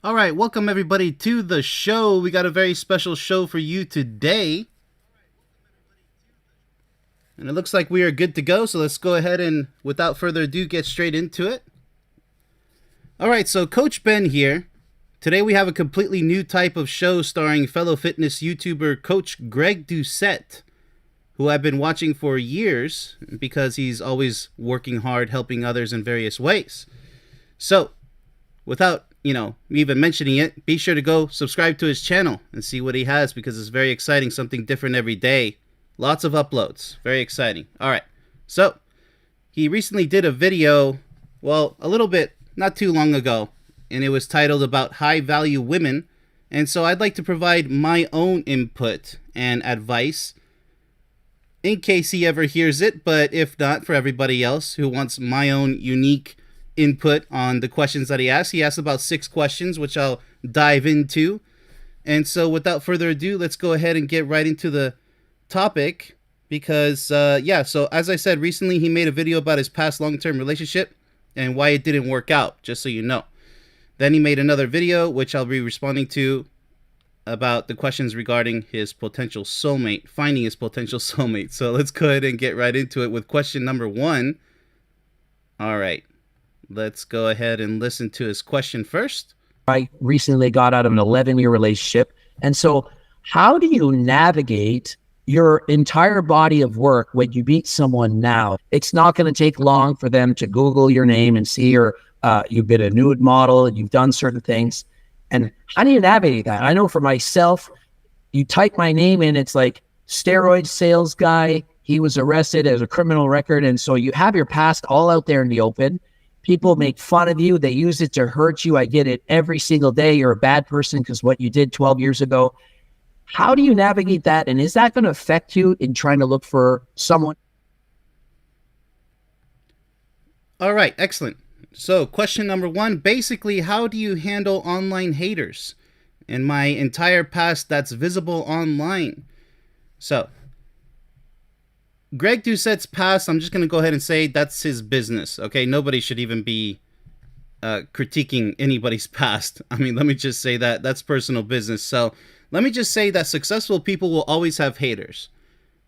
All right, welcome everybody to the show. We got a very special show for you today. And it looks like we are good to go, so let's go ahead and, without further ado, get straight into it. All right, so Coach Ben here. Today we have a completely new type of show starring fellow fitness YouTuber Coach Greg Doucette, who I've been watching for years because he's always working hard helping others in various ways. So, without me even mentioning it, be sure to go subscribe to his channel and see what he has because it's very exciting, something different every day. Lots of uploads, very exciting. All right, so he recently did a video, well, a little bit, not too long ago, and it was titled about high value women. And so I'd like to provide my own input and advice in case he ever hears it, but if not, for everybody else who wants my own unique input on the questions that he asked. He asked about 6 questions, which I'll dive into. And so without further ado, let's go ahead and get right into the topic because, so as I said, recently he made a video about his past long-term relationship and why it didn't work out, just so you know. Then he made another video, which I'll be responding to, about the questions regarding his potential soulmate, finding his potential soulmate. So let's go ahead and get right into it with question number 1. All right. Let's go ahead and listen to his question first. I recently got out of an 11-year relationship. And so how do you navigate your entire body of work when you meet someone now? It's not going to take long for them to Google your name and see you've been a nude model and you've done certain things. And how do you navigate that? I know for myself, you type my name in, it's like steroid sales guy. He was arrested as a criminal record. And so you have your past all out there in the open. People make fun of you. They use it to hurt you. I get it every single day. You're a bad person because what you did 12 years ago. How do you navigate that? And is that going to affect you in trying to look for someone? All right, excellent. So question number 1, basically, how do you handle online haters and my entire past that's visible online? So Greg Doucette's past, I'm just going to go ahead and say that's his business, okay? Nobody should even be critiquing anybody's past. I mean, let me just say that that's personal business. So let me just say that successful people will always have haters.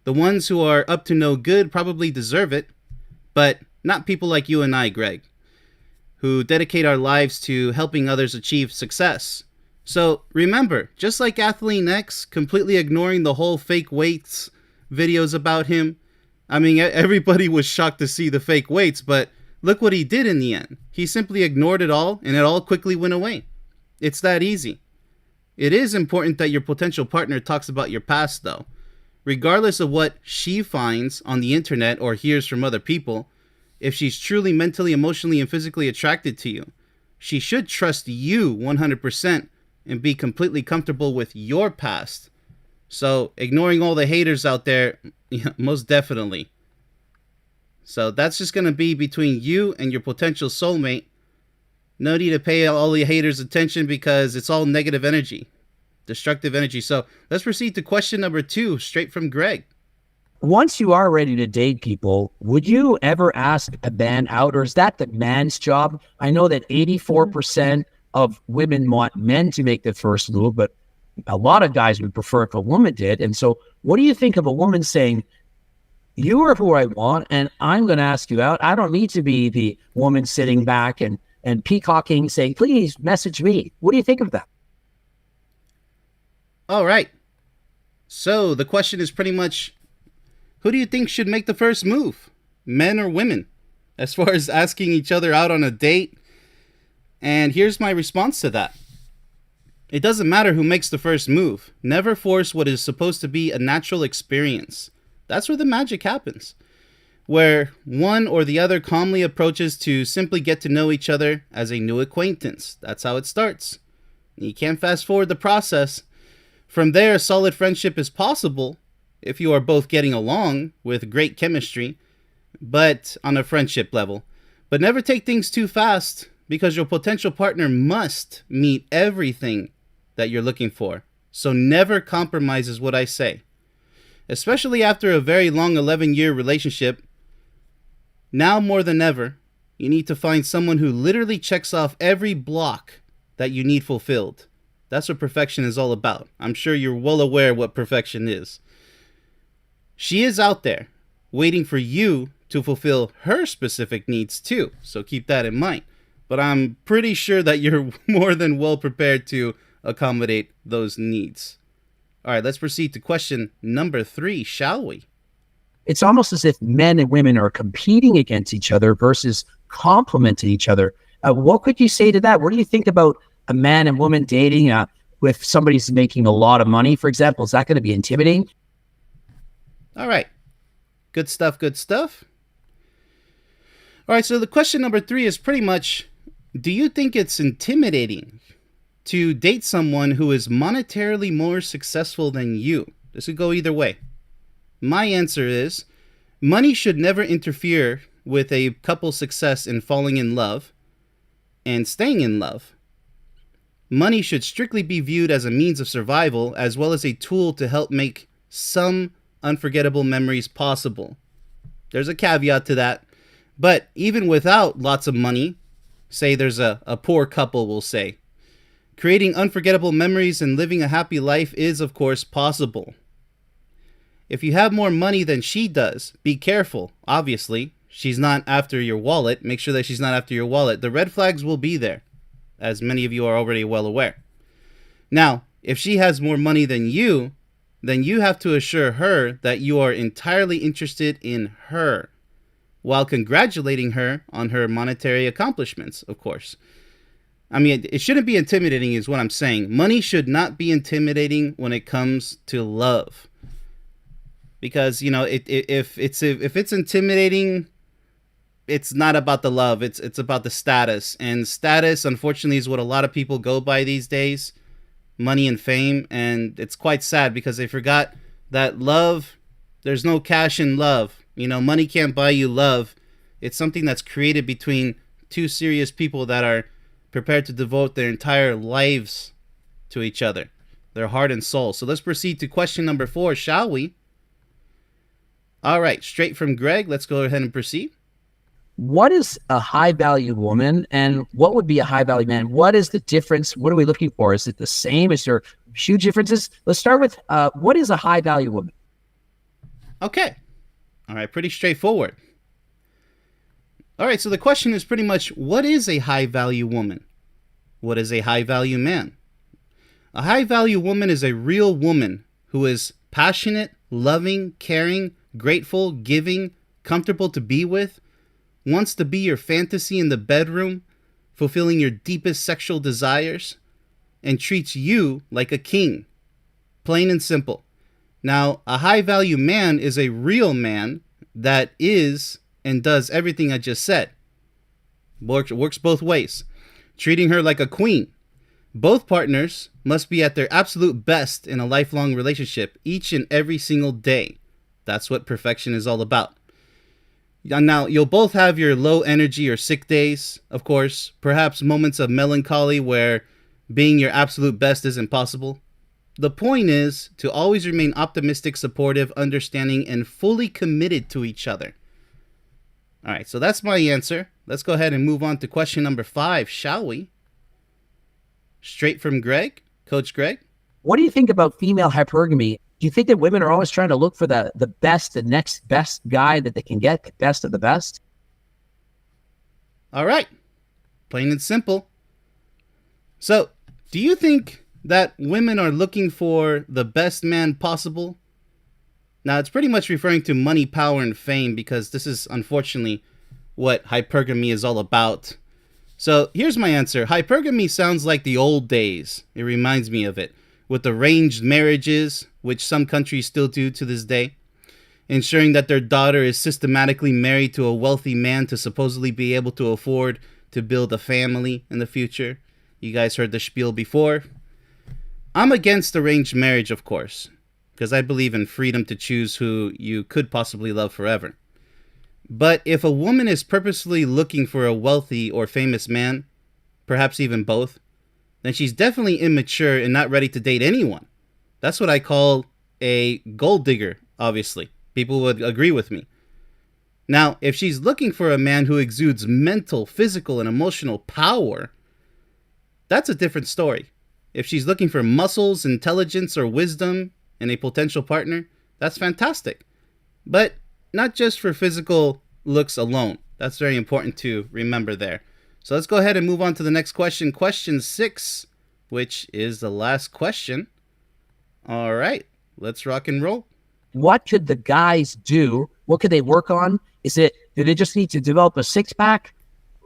The ones who are up to no good probably deserve it, but not people like you and I, Greg, who dedicate our lives to helping others achieve success. So remember, just like Athlete X completely ignoring the whole fake weights videos about him, I mean, everybody was shocked to see the fake weights, but look what he did in the end. He simply ignored it all, and it all quickly went away. It's that easy. It is important that your potential partner talks about your past, though. Regardless of what she finds on the internet or hears from other people, if she's truly mentally, emotionally, and physically attracted to you, she should trust you 100% and be completely comfortable with your past. So ignoring all the haters out there, most definitely. So that's just going to be between you and your potential soulmate. No need to pay all the haters attention because it's all negative energy, destructive energy. So let's proceed to question number 2, straight from Greg. Once you are ready to date people, would you ever ask a man out, or is that the man's job? I know that 84% of women want men to make the first move, but a lot of guys would prefer if a woman did. And so what do you think of a woman saying, you are who I want, and I'm going to ask you out? I don't need to be the woman sitting back and peacocking, saying, please message me. What do you think of that? All right. So the question is pretty much, who do you think should make the first move? Men or women? As far as asking each other out on a date? And here's my response to that. It doesn't matter who makes the first move. Never force what is supposed to be a natural experience. That's where the magic happens. Where one or the other calmly approaches to simply get to know each other as a new acquaintance. That's how it starts. You can't fast forward the process. From there, a solid friendship is possible if you are both getting along with great chemistry, but on a friendship level. But never take things too fast because your potential partner must meet everything that you're looking for. So never compromise is what I say. Especially after a very long 11-year relationship, now more than ever, you need to find someone who literally checks off every block that you need fulfilled. That's what perfection is all about. I'm sure you're well aware what perfection is. She is out there waiting for you to fulfill her specific needs too, so keep that in mind. But I'm pretty sure that you're more than well prepared to accommodate those needs. All right, let's proceed to question number 3, shall we? It's almost as if men and women are competing against each other versus complementing each other. What could you say to that? What do you think about a man and woman dating with somebody who's making a lot of money, for example? Is that going to be intimidating? All right. Good stuff, good stuff. All right, so the question number 3 is pretty much, do you think it's intimidating to date someone who is monetarily more successful than you? This could go either way. My answer is, money should never interfere with a couple's success in falling in love and staying in love. Money should strictly be viewed as a means of survival, as well as a tool to help make some unforgettable memories possible. There's a caveat to that. But even without lots of money, say there's a poor couple, we'll say, creating unforgettable memories and living a happy life is, of course, possible. If you have more money than she does, be careful. Obviously, she's not after your wallet. Make sure that she's not after your wallet. The red flags will be there, as many of you are already well aware. Now, if she has more money than you, then you have to assure her that you are entirely interested in her, while congratulating her on her monetary accomplishments, of course. I mean, it shouldn't be intimidating is what I'm saying. Money should not be intimidating when it comes to love. Because, you know, if it's intimidating, it's not about the love. It's about the status. And status, unfortunately, is what a lot of people go by these days. Money and fame. And it's quite sad because they forgot that love, there's no cash in love. You know, money can't buy you love. It's something that's created between two serious people that are prepared to devote their entire lives to each other, their heart and soul. So let's proceed to question number 4, shall we? All right, straight from Greg. Let's go ahead and proceed. What is a high-value woman and what would be a high-value man? What is the difference? What are we looking for? Is it the same? Is there huge differences? Let's start with what is a high-value woman? Okay. All right, pretty straightforward. All right, so the question is pretty much, what is a high-value woman? What is a high-value man? A high-value woman is a real woman who is passionate, loving, caring, grateful, giving, comfortable to be with, wants to be your fantasy in the bedroom, fulfilling your deepest sexual desires, and treats you like a king. Plain and simple. Now, a high-value man is a real man that is and does everything I just said. Works both ways. Treating her like a queen. Both partners must be at their absolute best in a lifelong relationship each and every single day. That's what perfection is all about. Now, you'll both have your low energy or sick days, of course. Perhaps moments of melancholy where being your absolute best isn't possible. The point is to always remain optimistic, supportive, understanding, and fully committed to each other. All right, so that's my answer. Let's go ahead and move on to question number 5, shall we? Straight from Greg, Coach Greg. What do you think about female hypergamy? Do you think that women are always trying to look for the best, the next best guy that they can get, the best of the best? All right, plain and simple. So, do you think that women are looking for the best man possible? Now, it's pretty much referring to money, power, and fame because this is unfortunately what hypergamy is all about. So here's my answer. Hypergamy sounds like the old days. It reminds me of it. With arranged marriages, which some countries still do to this day, ensuring that their daughter is systematically married to a wealthy man to supposedly be able to afford to build a family in the future. You guys heard the spiel before. I'm against arranged marriage, of course, because I believe in freedom to choose who you could possibly love forever. But if a woman is purposely looking for a wealthy or famous man, perhaps even both, then she's definitely immature and not ready to date anyone. That's what I call a gold digger, obviously. People would agree with me. Now, if she's looking for a man who exudes mental, physical, and emotional power, that's a different story. If she's looking for muscles, intelligence, or wisdom in a potential partner, that's fantastic. But not just for physical looks alone. That's very important to remember there. So let's go ahead and move on to the next question. Question 6, which is the last question. All right, let's rock and roll. What could the guys do? What could they work on? Do they just need to develop a six-pack?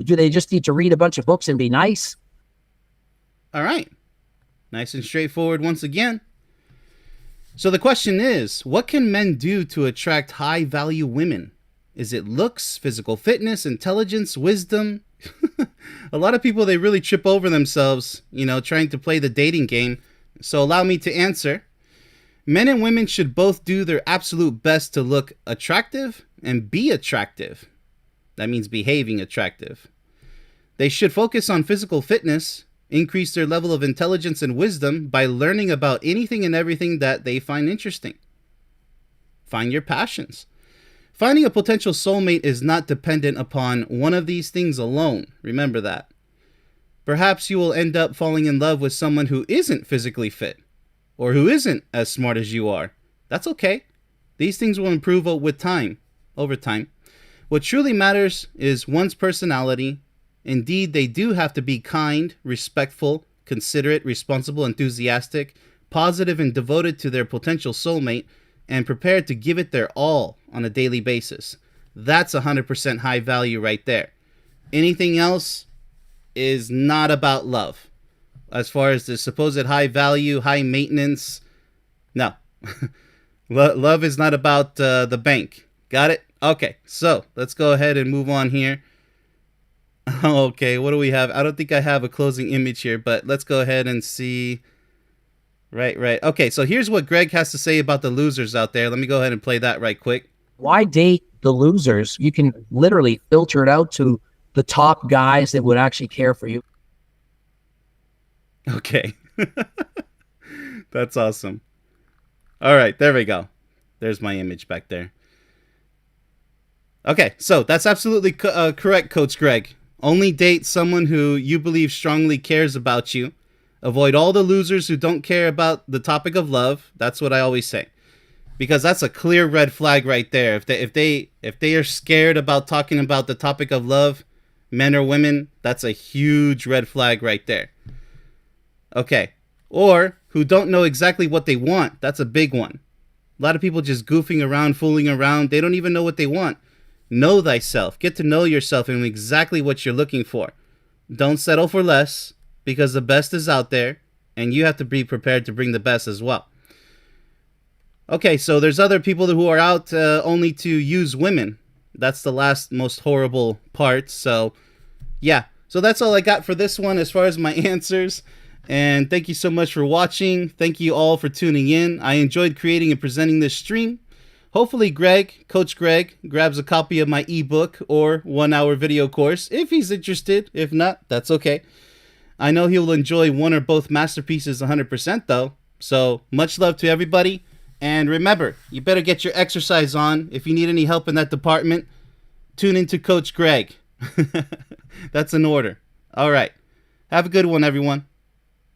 Do they just need to read a bunch of books and be nice? All right. Nice and straightforward once again. So the question is, what can men do to attract high-value women? Is it looks, physical fitness, intelligence, wisdom? A lot of people, they really trip over themselves, trying to play the dating game. So allow me to answer. Men and women should both do their absolute best to look attractive and be attractive. That means behaving attractive. They should focus on physical fitness, increase their level of intelligence and wisdom by learning about anything and everything that they find interesting. Find your passions. Finding a potential soulmate is not dependent upon one of these things alone. Remember that. Perhaps you will end up falling in love with someone who isn't physically fit or who isn't as smart as you are. That's okay. These things will improve over time. What truly matters is one's personality. Indeed, they do have to be kind, respectful, considerate, responsible, enthusiastic, positive, and devoted to their potential soulmate, and prepared to give it their all on a daily basis. That's 100% high value right there. Anything else is not about love. As far as the supposed high value, high maintenance, no. Love is not about the bank. Got it? Okay, so let's go ahead and move on here. Okay, what do we have? I don't think I have a closing image here, but let's go ahead and see. Right. Okay, so here's what Greg has to say about the losers out there. Let me go ahead and play that right quick. Why date the losers? You can literally filter it out to the top guys that would actually care for you. Okay. That's awesome. All right, there we go. There's my image back there. Okay, so that's absolutely correct, Coach Greg. Only date someone who you believe strongly cares about you. Avoid all the losers who don't care about the topic of love. That's what I always say. Because that's a clear red flag right there. If they are scared about talking about the topic of love, men or women, that's a huge red flag right there. Okay. Or who don't know exactly what they want. That's a big one. A lot of people just goofing around, fooling around. They don't even know what they want. Know thyself. Get to know yourself and exactly what you're looking for. Don't settle for less, because the best is out there, and you have to be prepared to bring the best as well. Okay, so there's other people who are out only to use women. That's the last most horrible part. So, yeah. So that's all I got for this one as far as my answers. And thank you so much for watching. Thank you all for tuning in. I enjoyed creating and presenting this stream. Hopefully Coach Greg, grabs a copy of my ebook or 1-hour video course if he's interested. If not, that's okay. I know he'll enjoy one or both masterpieces 100% though. So much love to everybody. And remember, you better get your exercise on. If you need any help in that department, tune into Coach Greg. That's an order. All right. Have a good one, everyone.